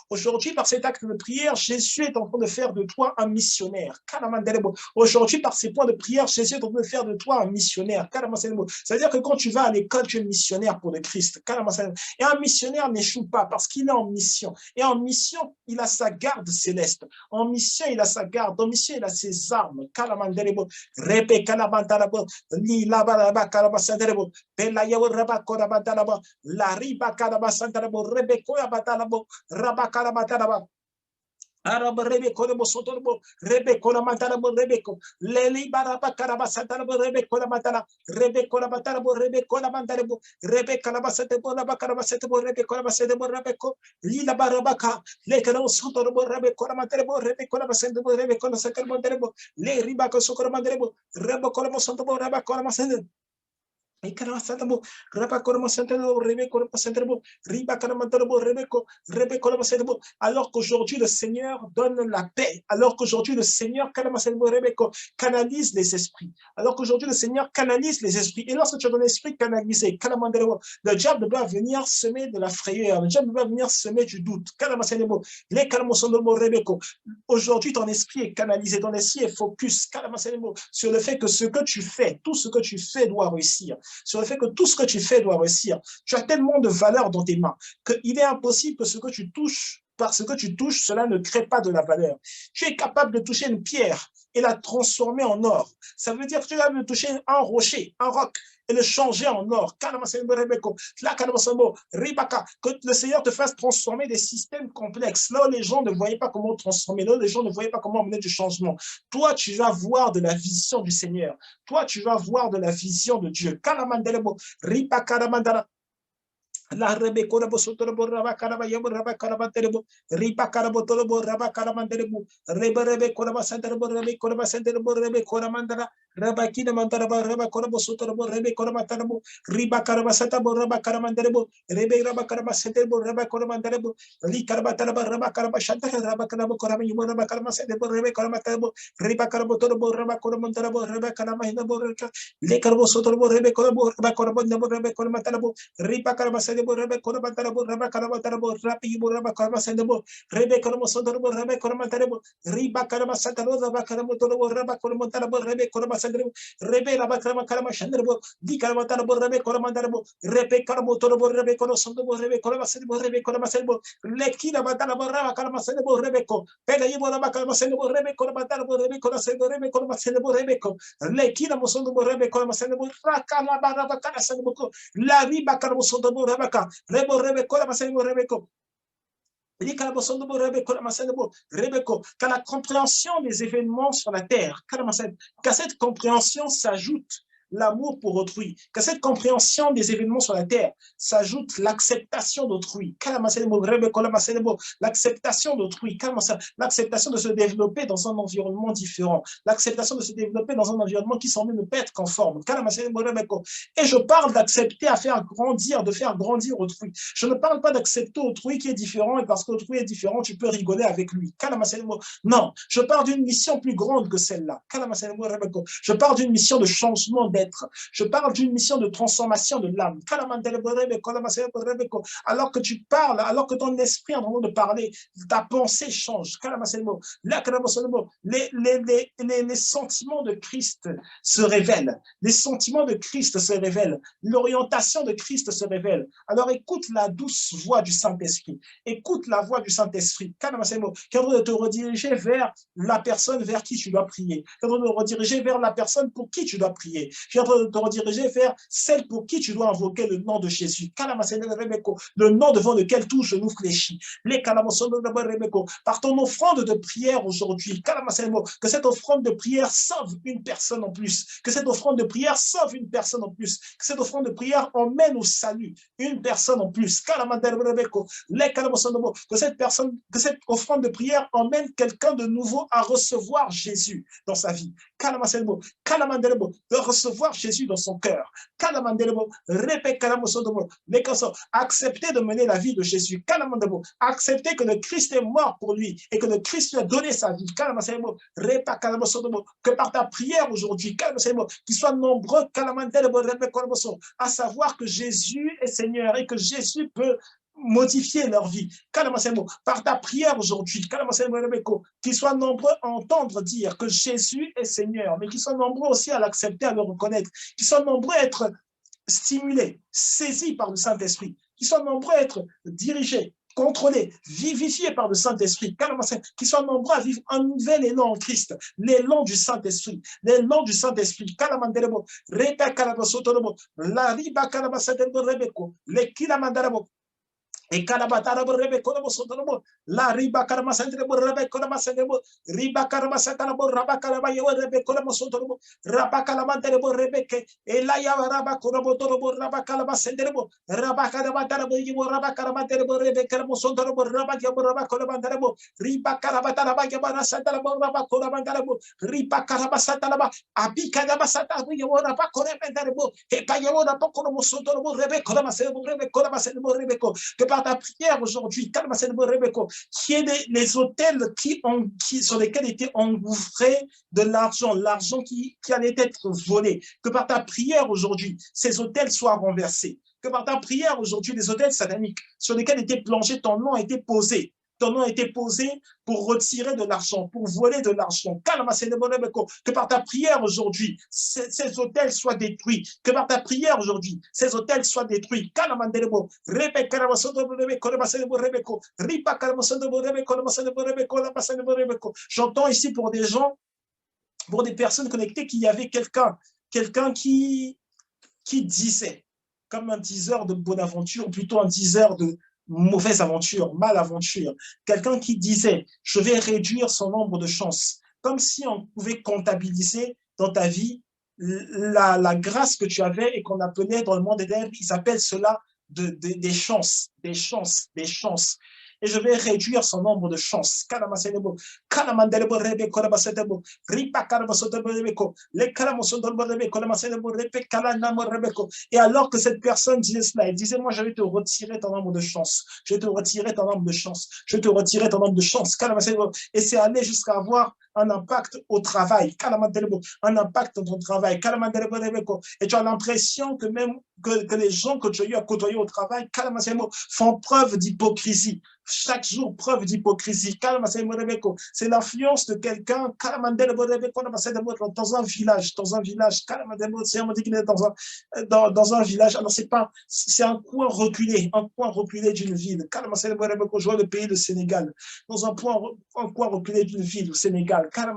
Aujourd'hui, par cet acte de prière, Jésus est en train de faire de toi un missionnaire. Aujourd'hui, par ces points de prière, Jésus est en train de faire de toi un missionnaire. C'est-à-dire que quand tu vas à l'école, tu es missionnaire pour le Christ. Et un missionnaire n'échoue pas parce qu'il est en mission. Et en mission, il a sa garde céleste. En mission, il a sa garde. En mission, il a ses armes. Rebe kalabantalabo, ni labaraba kalabasantalabo, pelayo raba korabantalabo, la riba kalabasantalabo, rebe korabantalabo, raba kalabantalabo. Arab Rebeko de Bosotorbo, Rebeko la Matarabo Rebeko, Leli Baraba Carabasatarabo Rebeko la Matara, Rebeko la Matarabo, Rebeko la Mantarabo, Rebeka la Basatebo, la Bacarabasetebo, Rebeko la Basetebo, Rebeko, Lila Barabaka, Lekano Sotorbo, Rebeko la Matarebo, Rebeko la Basendebo, Rebeko la Sacarmonterebo, Le Ribaco Socormanderebo, Rebeko la Mosontobo, Rebeko la Masende. Alors qu'aujourd'hui le Seigneur donne la paix, alors qu'aujourd'hui le Seigneur canalise les esprits, alors qu'aujourd'hui le Seigneur canalise les esprits, et lorsque tu as ton esprit canalisé, le diable doit venir semer de la frayeur, le diable doit venir semer du doute. Aujourd'hui ton esprit est canalisé, ton esprit est focus sur le fait que ce que tu fais, tout ce que tu fais doit réussir, sur le fait que tout ce que tu fais doit réussir. Tu as tellement de valeur dans tes mains qu'il est impossible que ce que tu touches, parce que tu touches, cela ne crée pas de la valeur. Tu es capable de toucher une pierre et la transformer en or. Ça veut dire que tu es capable de toucher un rocher, un roc, et le changer en or. Que le Seigneur te fasse transformer des systèmes complexes. Là où les gens ne voyaient pas comment transformer, là où les gens ne voyaient pas comment amener du changement. Toi, tu vas voir de la vision du Seigneur. Toi, tu vas voir de la vision de Dieu. La rebe korabo sotorobo raba karaba yabo raba karaba terebo ripa karabo torobo raba karamanderebo rebe koraba sanderebo rebe koraba sanderebo rebe koramandara raba kina mandara raba korabo sotorobo rebe koraba tarabo riba karaba satabo raba karamanderebo rebe raba karaba sanderebo raba koramanderebo li karaba taraba raba karaba shantara raba karabo koraba yabo raba karaba sanderebo rebe koraba tarabo riba karabo torobo raba koramanderebo raba karama hinabo le karabo sotorobo rebe korabo raba korabo nebo rebe koramanderebo ripa karaba rebe korabatarabo raba karabatarabo rapi raba karabasanebo rebe karamosodarabo rebe korabatarebo riba karabasatarabo raba karamotorabo raba koramotarabo rebe korabasanebo rebe raba karamashanderebo di karabatarabo rebe koramandarabo rebe karamotorabo rebe korosondobo rebe korabasanebo rebe korabasanebo lekina batarabo raba karabasanebo rebe ko pega yibo raba karabasanebo rebe korabatarabo rebe korasanebo rebe korabasanebo rebe ko lekina mosondobo rebe korabasanebo rakala baraba karasanebo la riba karamosodarabo raba rebo rebe kola masenebo rebeko qu'à la compréhension des événements sur la terre, qu'à cette compréhension s'ajoute l'amour pour autrui, qu'à cette compréhension des événements sur la terre s'ajoute l'acceptation d'autrui, l'acceptation d'autrui, l'acceptation de se développer dans un environnement différent, l'acceptation de se développer dans un environnement qui semble ne pas être conforme. Et je parle d'accepter à faire grandir, de faire grandir autrui. Je ne parle pas d'accepter autrui qui est différent et parce qu'autrui est différent, tu peux rigoler avec lui. Non, je parle d'une mission plus grande que celle-là. Je parle d'une mission de changement d'être. Je parle d'une mission de transformation de l'âme. Alors que tu parles, alors que ton esprit est en train de parler, ta pensée change. Les sentiments de Christ se révèlent. Les sentiments de Christ se révèlent. L'orientation de Christ se révèle. Alors écoute la douce voix du Saint-Esprit. Écoute la voix du Saint-Esprit. Qui est en train de te rediriger vers la personne vers qui tu dois prier. Qui est en train de te rediriger vers la personne pour qui tu dois prier. Qui est en train de te rediriger vers celle pour qui tu dois invoquer le nom de Jésus. Le nom devant lequel tout genou fléchit. Par ton offrande de prière aujourd'hui, que cette offrande de prière sauve une personne en plus. Que cette offrande de prière sauve une personne en plus. Que cette offrande de prière emmène au salut une personne en plus. Que cette offrande de prière emmène quelqu'un de nouveau à recevoir Jésus dans sa vie. De recevoir Jésus dans son cœur. Accepter de mener la vie de Jésus. Accepter que le Christ est mort pour lui et que le Christ lui a donné sa vie. Que par ta prière aujourd'hui, qu'ils soient nombreux à savoir que Jésus est Seigneur et que Jésus peut modifier leur vie. Par ta prière aujourd'hui, qu'ils soient nombreux à entendre dire que Jésus est Seigneur, mais qu'ils soient nombreux aussi à l'accepter, à le reconnaître, qu'ils soient nombreux à être stimulés, saisis par le Saint-Esprit, qu'ils soient nombreux à être dirigés, contrôlés, vivifiés par le Saint-Esprit, qu'ils soient nombreux à vivre un nouvel élan en Christ, l'élan du Saint-Esprit, l'élan du Saint-Esprit, et Kalabatara Rebe Konobo Sotonobo, La Riba Karama Santrebo Rebe Konama Sanebo, Riba Karama Satanabo, Rabakaraba Rebe Konobo Sotonobo, Rabakalamanterebo Rebeke, Elaya Raba Konobo Torobo, Rabakalaba Senderebo, Rabakarabatarabo, Rabakarabaterebo Rebe Karamo Sotonobo, Rabakabo Rabakolabantarebo, Riba Karabataraba Yabara Satanabo, Rabakolabantarebo, Riba Karabasatanaba, Abikadabasata, Rabakorebantarebo, Epayona Pokonomo Sotonobo, Rebe Konamasebo, Rebe Konamasebo Rebeko, que par ta prière aujourd'hui, qui est les hôtels sur lesquels était engouffré de l'argent qui allait être volé, que par ta prière aujourd'hui, ces hôtels soient renversés, que par ta prière aujourd'hui, les hôtels sataniques sur lesquels était plongé ton nom a été posé. Ton nom a été posé pour retirer de l'argent, pour voler de l'argent. Que par ta prière aujourd'hui, ces hôtels soient détruits. Que par ta prière aujourd'hui, ces hôtels soient détruits. J'entends ici pour des gens, pour des personnes connectées, qu'il y avait quelqu'un qui qui disait, comme un diseur de bonne aventure, ou plutôt un diseur de mauvaise aventure, malaventure, quelqu'un qui disait, je vais réduire son nombre de chances, comme si on pouvait comptabiliser dans ta vie la grâce que tu avais et qu'on appelait dans le monde des ténèbres, ils appellent cela des chances, des chances, des chances. Et je vais réduire son nombre de chances. Et alors que cette personne disait cela, elle disait, moi, je vais te retirer ton nombre de chances. Je vais te retirer ton nombre de chances. Je vais te retirer ton nombre de chances. Et c'est aller jusqu'à avoir un impact au travail, un impact dans ton travail. Et tu as l'impression que même que les gens que tu as côtoyés au travail font preuve d'hypocrisie. Chaque jour, preuve d'hypocrisie. C'est l'influence de quelqu'un dans un village, dans un village. Alors, c'est un coin reculé d'une ville. Je vois le pays, le Sénégal, dans un coin reculé d'une ville, au Sénégal. Quel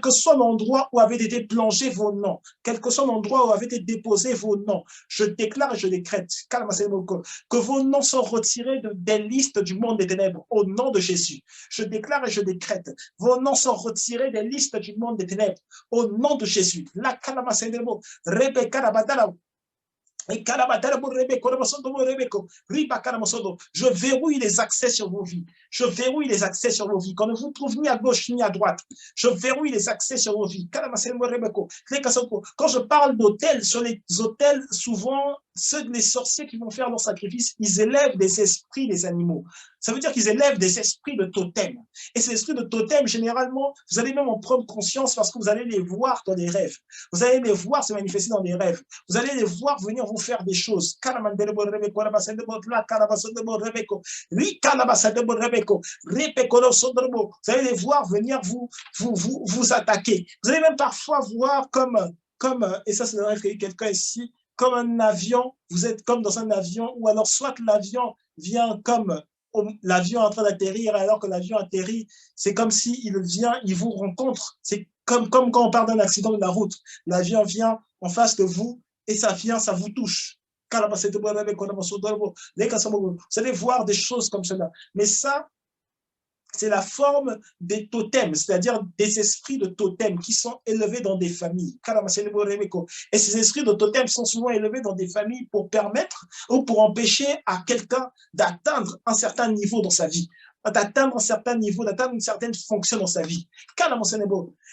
que soit l'endroit où avaient été plongés vos noms, quel que soit l'endroit où avaient été déposés vos noms, je déclare et je décrète que vos noms sont retirés des listes du monde des ténèbres au nom de Jésus. Je déclare et je décrète, vos noms sont retirés des listes du monde des ténèbres au nom de Jésus. La je verrouille les accès sur vos vies. Je verrouille les accès sur vos vies. Qu'on ne vous trouve ni à gauche ni à droite. Je verrouille les accès sur vos vies. Quand je parle d'hôtels, sur les hôtels, souvent, les sorciers qui vont faire leur sacrifice, ils élèvent des esprits des animaux. Ça veut dire qu'ils élèvent des esprits de totem. Et ces esprits de totem, généralement, vous allez même en prendre conscience parce que vous allez les voir dans des rêves. Vous allez les voir se manifester dans des rêves. Vous allez les voir venir vous faire des choses. Vous allez les voir venir vous attaquer. Vous allez même parfois voir et ça c'est le rêve qu'il y a quelqu'un ici, comme un avion, vous êtes comme dans un avion, ou alors soit l'avion vient comme l'avion est en train d'atterrir, alors que l'avion atterrit, c'est comme s'il vient, il vous rencontre. C'est comme quand on parle d'un accident de la route. L'avion vient en face de vous et ça vient, ça vous touche. Vous allez voir des choses comme cela. Mais ça, c'est la forme des totems, c'est-à-dire des esprits de totems qui sont élevés dans des familles. Et ces esprits de totems sont souvent élevés dans des familles pour permettre ou pour empêcher à quelqu'un d'atteindre un certain niveau dans sa vie, d'atteindre un certain niveau, d'atteindre une certaine fonction dans sa vie.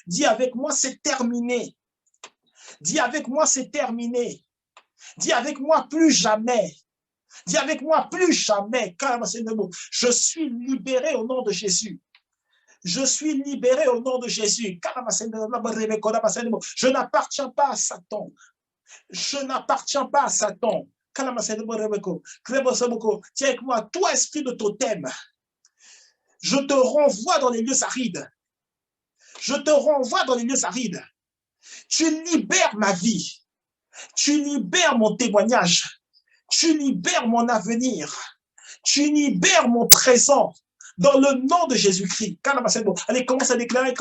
Dis avec moi, c'est terminé. Dis avec moi, c'est terminé. Dis avec moi, plus jamais. Dis avec moi, plus jamais. Je suis libéré au nom de Jésus. Je suis libéré au nom de Jésus. Je n'appartiens pas à Satan. Je n'appartiens pas à Satan. Tiens avec moi, toi, esprit de totem, je te renvoie dans les lieux arides. Je te renvoie dans les lieux arides. Tu libères ma vie. Tu libères mon témoignage. Tu libères mon avenir. Tu libères mon présent. Dans le nom de Jésus-Christ. Allez, commence à déclarer.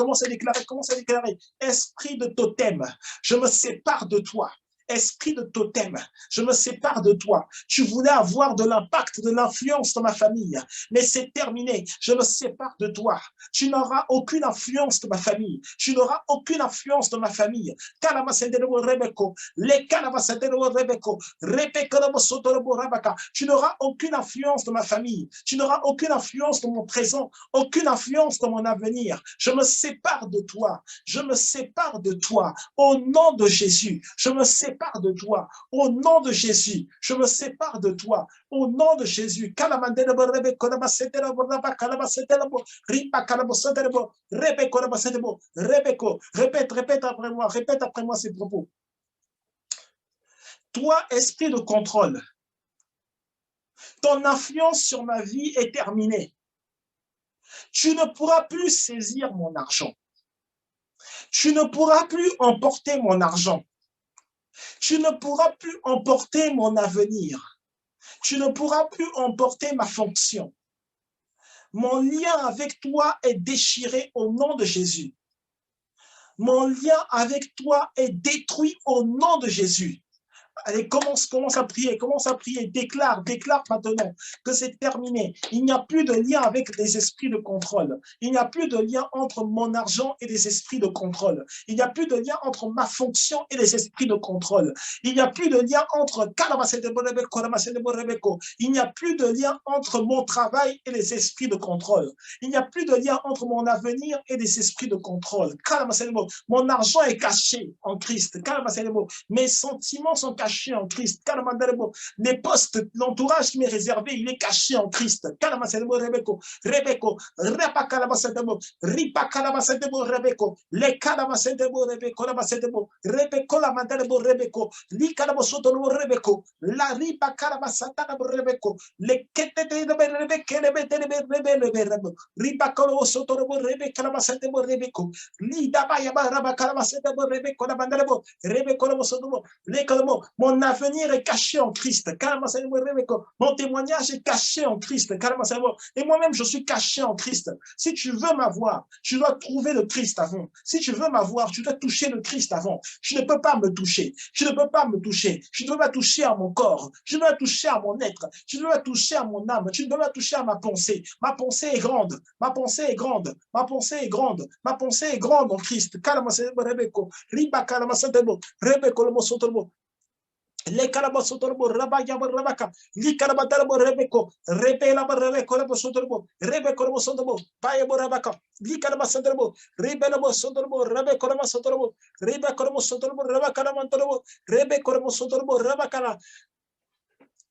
Esprit de totem, je me sépare de toi. Esprit de totem, je me sépare de toi. Tu voulais avoir de l'impact, de l'influence dans ma famille, mais c'est terminé. Je me sépare de toi. Tu n'auras aucune influence dans ma famille. Tu n'auras aucune influence dans ma famille. Tu n'auras aucune influence dans ma famille. Tu n'auras aucune influence dans mon présent, aucune influence dans mon avenir. Je me sépare de toi. Je me sépare de toi. Au nom de Jésus, je me sépare de toi. Au nom de Jésus, je me sépare de toi. Au nom de Jésus. Répète après moi ces propos. Toi, esprit de contrôle, ton influence sur ma vie est terminée. Tu ne pourras plus saisir mon argent. Tu ne pourras plus emporter mon argent. Tu ne pourras plus emporter mon avenir. Tu ne pourras plus emporter ma fonction. Mon lien avec toi est déchiré au nom de Jésus. Mon lien avec toi est détruit au nom de Jésus. Allez, commence à prier, déclare maintenant que c'est terminé. Il n'y a plus de lien avec des esprits de contrôle. Il n'y a plus de lien entre mon argent et les esprits de contrôle. Il n'y a plus de lien entre ma fonction et les esprits de contrôle. Il n'y a plus de lien entre il n'y a plus de lien entre mon travail et les esprits de contrôle. Il n'y a plus de lien entre mon avenir et les esprits de contrôle. Mon argent est caché en Christ. Mes sentiments sont cachés en Christ. Les postes, l'entourage qui m'est réservé, il est caché en Christ. Rebeko, Repa Calabasetemo, Ripa Calabasetemo, Rebeko, Les Calabasetemo, Rebeko, Labasetemo, Rebeko, la Mandelebo, Rebeko, Li Calabasotomo, Rebeko, La Ripa Calabasatana, Rebeko, Les Ketete de Rebeke, Rebeko, Ripa Calabasotomo, Rebeka, Labasetemo, Rebeko, Li Dabaya, Raba Calabasetemo, Rebeko, la Mandelebo, Rebeko, Labasotomo, mon avenir est caché en Christ. Mon témoignage est caché en Christ. Et moi-même, je suis caché en Christ. Si tu veux m'avoir, tu dois trouver le Christ avant. Si tu veux m'avoir, tu dois toucher le Christ avant. Tu ne peux pas me toucher. Tu ne peux pas me toucher. Tu ne peux pas toucher à mon corps. Tu ne peux pas toucher à mon être. Tu ne peux pas toucher à mon âme. Tu ne peux pas toucher à ma pensée. Ma pensée est grande. Ma pensée est grande. Ma pensée est grande. Ma pensée est grande en Christ. Les calabasotorbo, rabagabo, rabaka, li calabatarbo, rebeco, repela, rebeco, sotorbo, rebeco, sotorbo, payabo, rabaka, li calabasotorbo, rebelabo, sotorbo, rebeco, sotorbo, rebeco, sotorbo, rabacalamantorbo, rebeco, sotorbo, rabacala.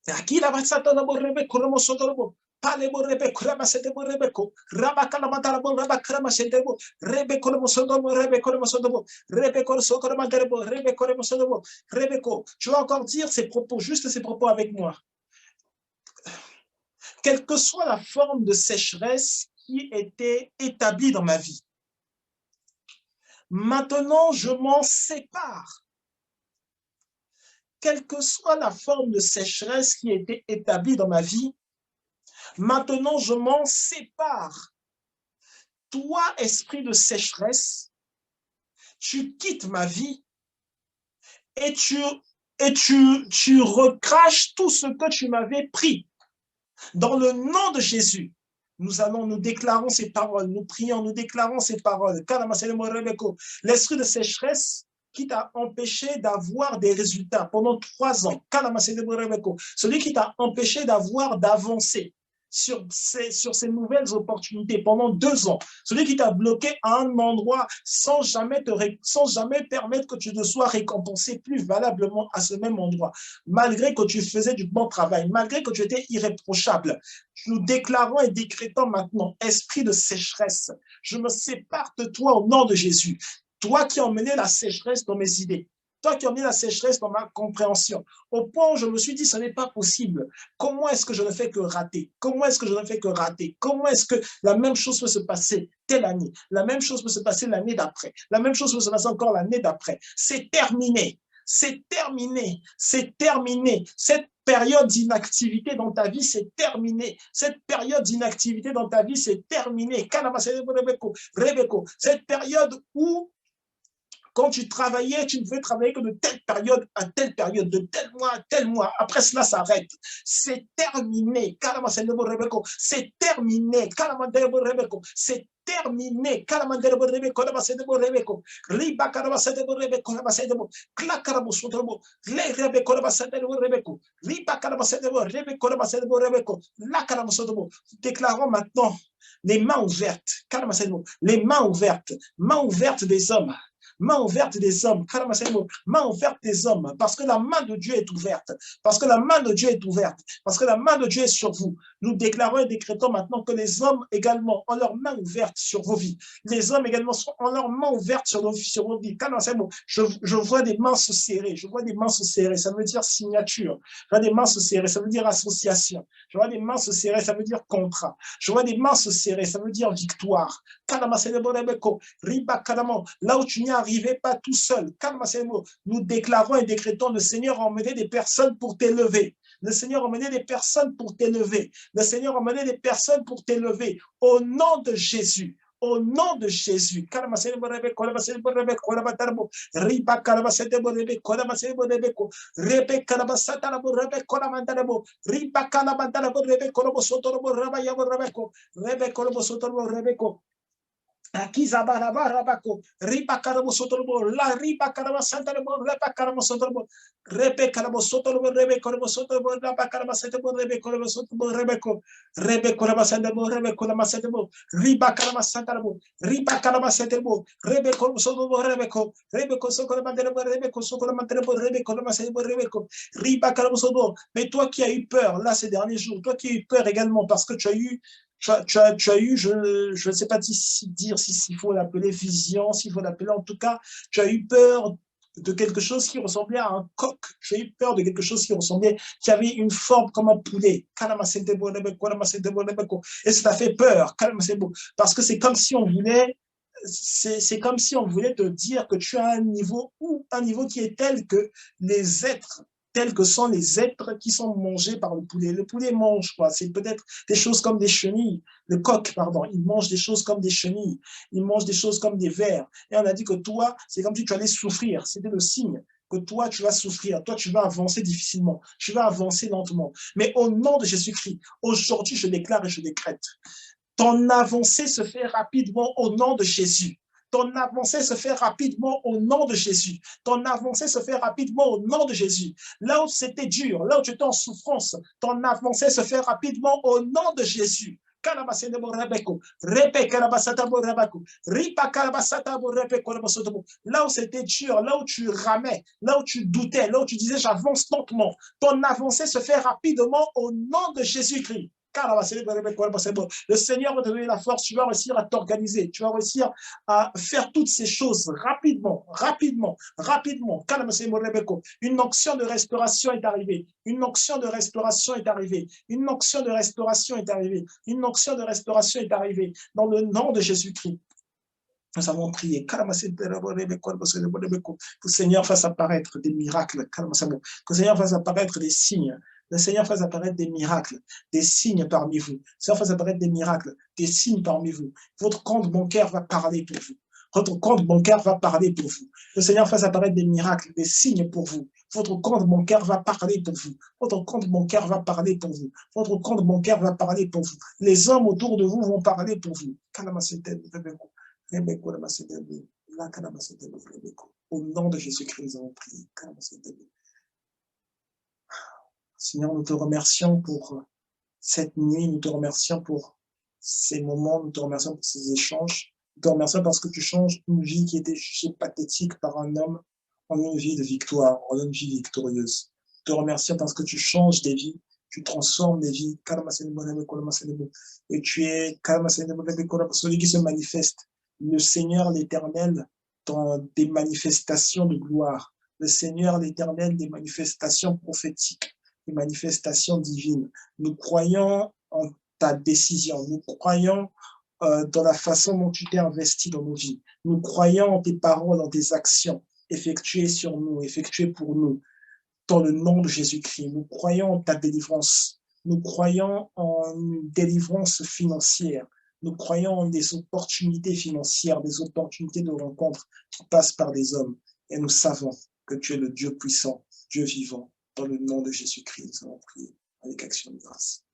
Aquí la basatorbo, rebeco, sotorbo. Palebo Rebeko Ramasetebo Rebeko Rabakalamatabo Rabakramasetebo Rebeko Mosodobo Rebeko Mosodobo Rebeko Sokoromaterebo Rebeko Mosodobo Rebeko. Je vais encore dire ces propos, juste ces propos avec moi. Quelle que soit la forme de sécheresse qui était établie dans ma vie, maintenant je m'en sépare. Quelle que soit la forme de sécheresse qui était établie dans ma vie, maintenant, je m'en sépare. Toi, esprit de sécheresse, tu quittes ma vie et tu recraches tout ce que tu m'avais pris. Dans le nom de Jésus, nous déclarons ces paroles, nous prions, nous déclarons ces paroles. L'esprit de sécheresse qui t'a empêché d'avoir des résultats pendant 3 ans. Celui qui t'a empêché d'avancer sur ces nouvelles opportunités pendant 2 ans. Celui qui t'a bloqué à un endroit sans jamais permettre que tu te sois récompensé plus valablement à ce même endroit. Malgré que tu faisais du bon travail, malgré que tu étais irréprochable. Nous déclarons et décrétons maintenant, esprit de sécheresse, je me sépare de toi au nom de Jésus. Toi qui as emmené la sécheresse dans mes idées, toi qui as mis la sécheresse dans ma compréhension, au point où je me suis dit, ce n'est pas possible. Comment est-ce que je ne fais que rater? Comment est-ce que je ne fais que rater? Comment est-ce que la même chose peut se passer telle année? La même chose peut se passer l'année d'après. La même chose peut se passer encore l'année d'après. C'est terminé. C'est terminé. C'est terminé. Cette période d'inactivité dans ta vie, c'est terminé. Cette période d'inactivité dans ta vie, c'est terminé. Cette période où quand tu travaillais, tu ne veux travailler que de telle période à telle période, de tel mois à tel mois. Après cela s'arrête. C'est terminé. C'est terminé. C'est terminé. Déclarons maintenant les mains ouvertes. Les mains ouvertes des hommes. Main ouverte des hommes, main ouverte des hommes, parce que la main de Dieu est ouverte, parce que la main de Dieu est ouverte, parce que la main de Dieu est sur vous. Nous déclarons et décrétons maintenant que les hommes également ont leur main ouverte sur vos vies. Les hommes également ont leur main ouverte sur vos vies. Je vois des mains se serrer, je vois des mains se serrer, ça veut dire signature. Je vois des mains se serrer, ça veut dire association. Je vois des mains se serrer, ça veut dire contrat. Je vois des mains se serrer, ça veut dire victoire. Là où tu n'y arrivais pas tout seul, nous déclarons et décrétons, le Seigneur a emmené des personnes pour t'élever. Le Seigneur a emmené des personnes pour t'élever. Le Seigneur a emmené des personnes pour t'élever. Au nom de Jésus, au nom de Jésus. Akizabarabako, Ribakarabo Sotolobo, La Ribakaraba Santalabo, Rebakarabo Sotolobo, Rebekarabo Sotolobo, Rebekorabo Sotolobo, Rabakaraba Santabo, Rebekorabo Sotolobo, Rebeko, Rebekoraba Santabo, Rebekoraba Santabo, Ribakaraba Santalabo, Ribakaraba Santabo, Rebeko Sotolobo, Rebeko, Rebeko Sokolamandabo, Rebeko Sokolamandabo, Rebekoraba Santabo, Rebeko, Ribakarabo Sotolobo. Mais toi qui as eu peur, là, ces derniers jours, toi qui as eu peur également, parce que tu as eu je ne sais pas dire s'il faut l'appeler vision, s'il faut l'appeler, en tout cas, tu as eu peur de quelque chose qui ressemblait à un coq. Tu as eu peur de quelque chose qui ressemblait, qui avait une forme comme un poulet. Et ça t'a fait peur. Parce que c'est comme si on voulait, c'est comme si on voulait te dire que tu as un niveau qui est tel que les êtres tels que sont les êtres qui sont mangés par le poulet. Le poulet mange quoi? C'est peut-être des choses comme des chenilles. Le coq, pardon, il mange des choses comme des chenilles. Il mange des choses comme des vers. Et on a dit que toi, c'est comme si tu allais souffrir. C'était le signe que toi, tu vas souffrir. Toi, tu vas avancer difficilement. Tu vas avancer lentement. Mais au nom de Jésus-Christ, aujourd'hui, je déclare et je décrète. Ton avancée se fait rapidement au nom de Jésus. Ton avancée se fait rapidement au nom de Jésus. Ton avancée se fait rapidement au nom de Jésus. Là où c'était dur, là où tu étais en souffrance, ton avancée se fait rapidement au nom de Jésus. Là où c'était dur, là où tu ramais, là où tu doutais, là où tu disais j'avance lentement, ton avancée se fait rapidement au nom de Jésus-Christ. Le Seigneur va te donner la force, tu vas réussir à t'organiser, tu vas réussir à faire toutes ces choses rapidement, rapidement, rapidement. Une onction de restauration est arrivée, une onction de restauration est arrivée, une onction de restauration est arrivée, une onction de restauration est arrivée dans le nom de Jésus-Christ. Nous avons prié. Que le Seigneur fasse apparaître des miracles. Que le Seigneur fasse apparaître des signes. Le Seigneur fasse apparaître des miracles, des signes parmi vous. Le Seigneur fasse apparaître des miracles, des signes parmi vous. Votre compte bancaire va parler pour vous. Votre compte bancaire va parler pour vous. Le Seigneur fasse apparaître des miracles, des signes pour vous. Votre compte bancaire va parler pour vous. Votre compte bancaire va parler pour vous. Votre compte bancaire va parler pour vous. Les hommes autour de vous vont parler pour vous. Au nom de Jésus-Christ, nous avons prié. Seigneur, nous te remercions pour cette nuit, nous te remercions pour ces moments, nous te remercions pour ces échanges. Nous te remercions parce que tu changes une vie qui était jugée pathétique par un homme en une vie de victoire, en une vie victorieuse. Nous te remercions parce que tu changes des vies, tu transformes des vies. Et tu es celui qui se manifeste. Le Seigneur l'Éternel dans des manifestations de gloire. Le Seigneur l'Éternel des manifestations prophétiques, des manifestations divines. Nous croyons en ta décision. Nous croyons dans la façon dont tu t'es investi dans nos vies. Nous croyons en tes paroles, en tes actions effectuées sur nous, effectuées pour nous. Dans le nom de Jésus-Christ, nous croyons en ta délivrance. Nous croyons en une délivrance financière. Nous croyons en des opportunités financières, des opportunités de rencontre qui passent par des hommes. Et nous savons que tu es le Dieu puissant, Dieu vivant. Dans le nom de Jésus-Christ, nous avons prié avec action de grâce.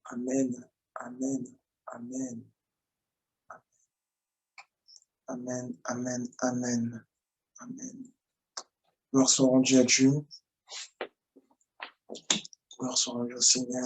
Amen, amen, amen. Amen, amen, amen, amen. Gloire soit rendue à Dieu. Gloire soit rendue au Seigneur.